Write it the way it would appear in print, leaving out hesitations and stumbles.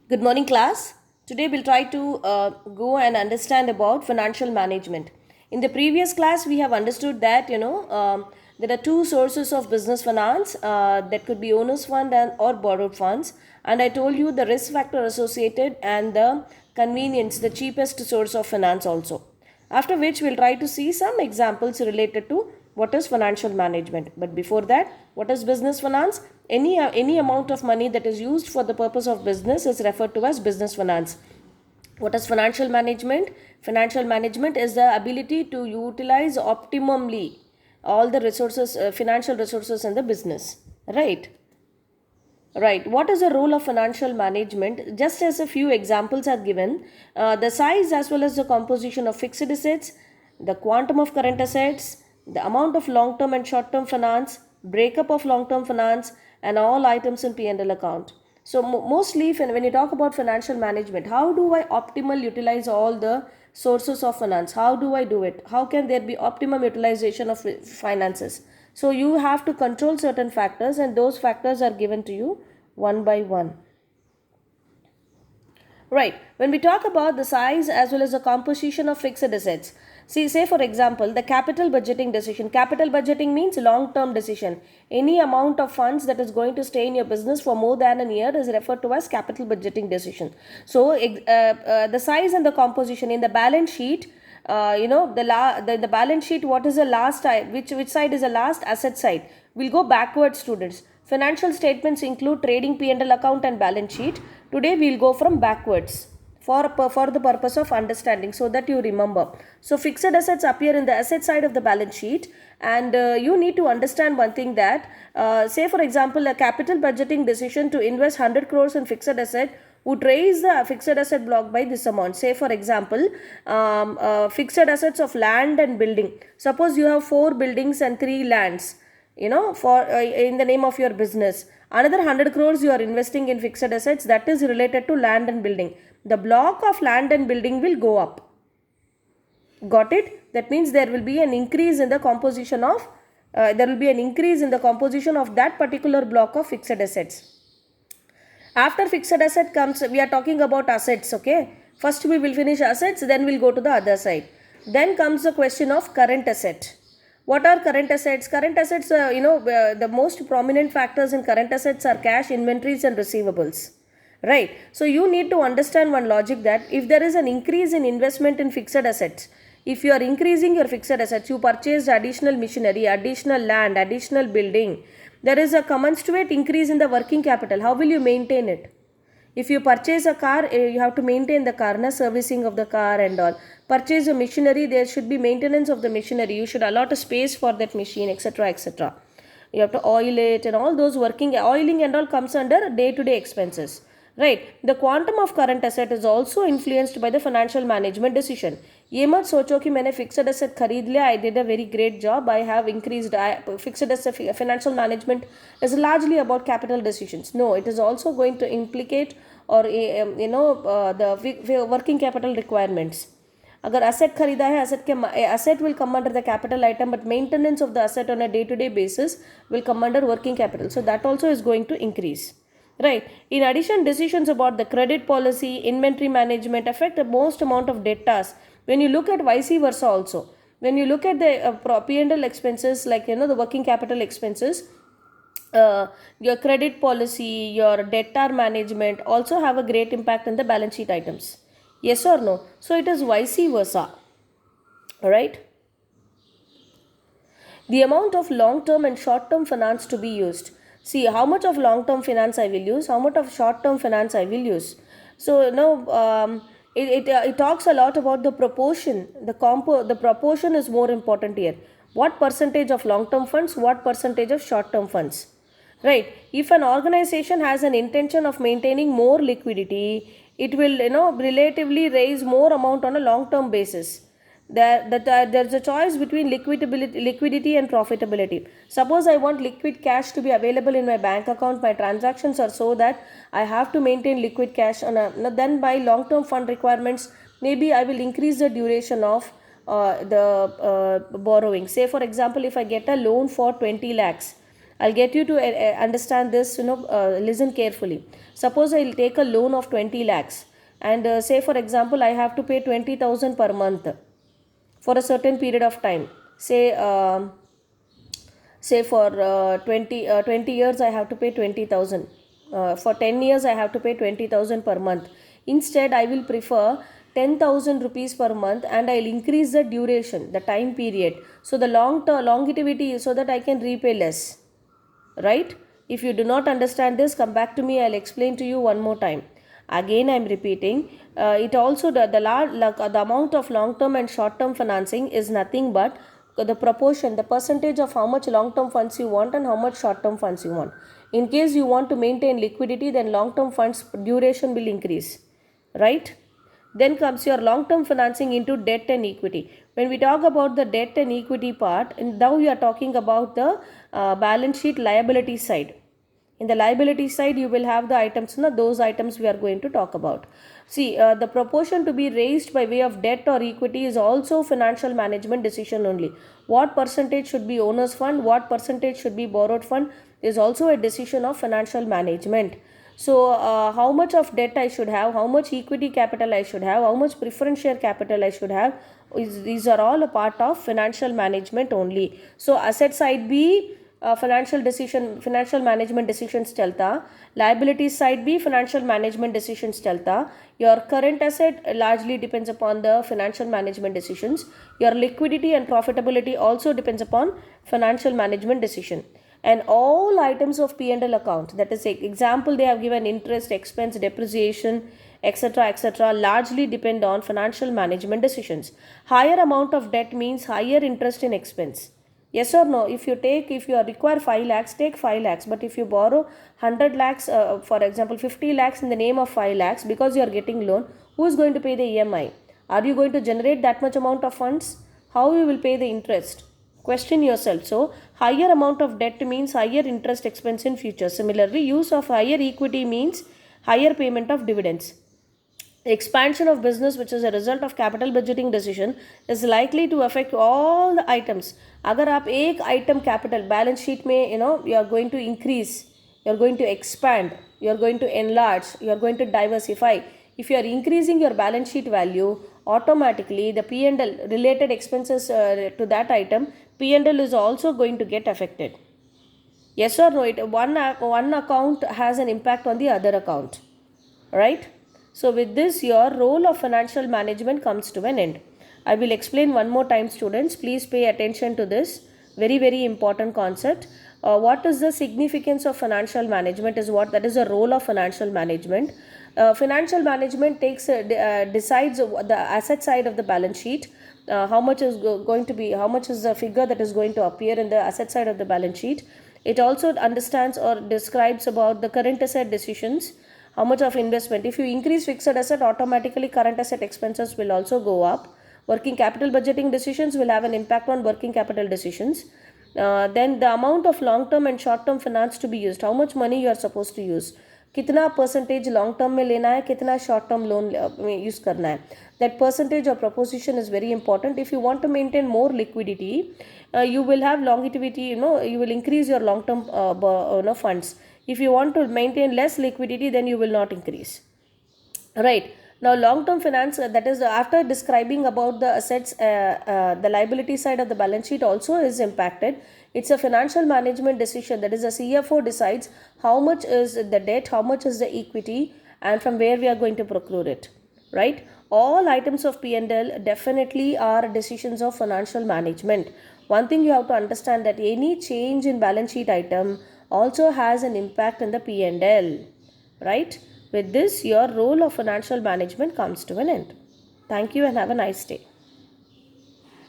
Good morning, class. Today we'll try to go and understand about financial management. In the previous class, we have understood that there are two sources of business finance that could be owner's fund and or borrowed funds, and I told you the risk factor associated and the convenience, the cheapest source of finance also. After which we'll try to see some examples related to what is financial management. But before that, what is business finance? Any amount of money that is used for the purpose of business is referred to as business finance. What is financial management? Financial management is the ability to utilize optimally all the resources, financial resources in the business. Right. Right. What is the role of financial management? Just as a few examples are given, the size as well as the composition of fixed assets, the quantum of current assets, the amount of long-term and short-term finance, breakup of long-term finance, and all items in P&L account. So mostly when you talk about financial management, how do I optimal utilize all the sources of finance? How do I do it? How can there be optimum utilization of finances? So you have to control certain factors, and those factors are given to you one by one. Right. When we talk about the size as well as the composition of fixed assets, see, say for example, the capital budgeting decision. Capital budgeting means long-term decision. Any amount of funds that is going to stay in your business for more than a year is referred to as capital budgeting decision. So, the size and the composition in the balance sheet. The balance sheet, what is the last side, which side is the last asset side? We'll go backwards, students. Financial statements include trading P&L account and balance sheet. Today we'll go from backwards for the purpose of understanding, so that you remember. So fixed assets appear in the asset side of the balance sheet, and you need to understand one thing, that say for example, a capital budgeting decision to invest 100 crores in fixed asset would raise the fixed asset block by this amount. Say for example, fixed assets of land and building. Suppose you have 4 buildings and 3 lands, for in the name of your business. Another 100 crores you are investing in fixed assets, that is related to land and building. The block of land and building will go up. Got it? That means there will be an increase in the composition of that particular block of fixed assets. After fixed asset comes, we are talking about assets, okay? First we will finish assets, then we'll go to the other side. Then comes the question of current asset. What are current assets? Current assets, the most prominent factors in current assets are cash, inventories, and receivables. Right. So you need to understand one logic, that if there is an increase in investment in fixed assets, if you are increasing your fixed assets, you purchased additional machinery, additional land, additional building, there is a commensurate increase in the working capital. How will you maintain it? If you purchase a car, you have to maintain the car, servicing of the car and all. Purchase a machinery, there should be maintenance of the machinery. You should allot a space for that machine, etc., etc. You have to oil it, and all those oiling and all comes under day-to-day expenses. Right. The quantum of current asset is also influenced by the financial management decision. ये मत सोचो कि मैंने fixed asset खरीद लिया, I did a very great job, I have increased. Fixed asset financial management is largely about capital decisions. No, it is also going to implicate or the working capital requirements. अगर asset खरीदा है, asset will come under the capital item, but maintenance of the asset on a day-to-day basis will come under working capital. So that also is going to increase. Right. In addition, decisions about the credit policy, inventory management affect the most amount of debtors. When you look at vice versa also, when you look at the P&L expenses, like the working capital expenses, your credit policy, your debtor management also have a great impact on the balance sheet items. Yes or no? So it is vice versa. Alright. The amount of long-term and short-term finance to be used. See, how much of long-term finance I will use, how much of short-term finance I will use. So it talks a lot about the proportion. The proportion is more important here. What percentage of long-term funds, what percentage of short-term funds. Right. If an organization has an intention of maintaining more liquidity, it will relatively raise more amount on a long-term basis. There's a choice between liquidity and profitability. Suppose I want liquid cash to be available in my bank account. My transactions are so that I have to maintain liquid cash. Then by long-term fund requirements, maybe I will increase the duration of the borrowing. Say for example, if I get a loan for 20 lakhs, I'll get you to understand this, listen carefully. Suppose I'll take a loan of 20 lakhs and say for example I have to pay 20,000 per month for a certain period of time. Say for 20 years I have to pay 20,000. For 10 years I have to pay 20,000 per month. Instead I will prefer 10,000 rupees per month, and I'll increase the duration, the time period, so the longevity is so that I can repay less. Right? If you do not understand this, come back to me, I'll explain to you one more time. Again I'm repeating, it also the amount of long term and short term financing is nothing but the proportion, the percentage of how much long term funds you want and how much short term funds you want. In case you want to maintain liquidity, then long term funds duration will increase, right? Then comes your long term financing into debt and equity. When we talk about the debt and equity part, and now we are talking about the balance sheet liability side. In the liability side, you will have the items, those items we are going to talk about. See, the proportion to be raised by way of debt or equity is also financial management decision only. What percentage should be owner's fund, what percentage should be borrowed fund is also a decision of financial management. So, how much of debt I should have, how much equity capital I should have, how much preference share capital I should have, these are all a part of financial management only. So, asset side B, financial management decisions chalta, liability side B, financial management decisions chalta. Your current asset largely depends upon the financial management decisions. Your liquidity and profitability also depends upon financial management decision. And all items of P&L account, that is example they have given interest, expense, depreciation, etc., largely depend on financial management decisions. Higher amount of debt means higher interest in expense. Yes or no? If you require 5 lakhs, take 5 lakhs. But if you borrow 100 lakhs, for example 50 lakhs in the name of 5 lakhs because you are getting loan, who is going to pay the EMI? Are you going to generate that much amount of funds? How you will pay the interest? Question yourself. So, higher amount of debt means higher interest expense in future. Similarly, use of higher equity means higher payment of dividends. Expansion of business, which is a result of capital budgeting decision, is likely to affect all the items. अगर आप एक item capital balance sheet में you are going to increase, you are going to expand, you are going to enlarge, you are going to diversify. If you are increasing your balance sheet value, automatically the P&L related expenses to that item, P&L is also going to get affected. Yes or no? One account has an impact on the other account, right? So with this, your role of financial management comes to an end. I will explain one more time, students. Please pay attention to this. Very, very important concept. What is the significance of financial management? That is the role of financial management. Financial management decides the asset side of the balance sheet. How much is how much is the figure that is going to appear in the asset side of the balance sheet. It also understands or describes about the current asset decisions. How much of investment? If you increase fixed asset, automatically current asset expenses will also go up. Working capital budgeting decisions will have an impact on working capital decisions. Then the amount of long term and short term finance to be used. How much money you are supposed to use? कितना percentage long term में लेना है, कितना short term loan में use करना है. That percentage or proposition is very important. If you want to maintain more liquidity, you will have longevity. You will increase your long term funds. If you want to maintain less liquidity, then you will not increase. Right. Now, long-term finance, that is after describing about the assets, the liability side of the balance sheet also is impacted. It's a financial management decision. That is, the CFO decides how much is the debt, how much is the equity, and from where we are going to procure it. Right. All items of P&L definitely are decisions of financial management. One thing you have to understand that any change in balance sheet item also has an impact on the P&L. Right. With this, your role of financial management comes to an end. Thank you and have a nice day.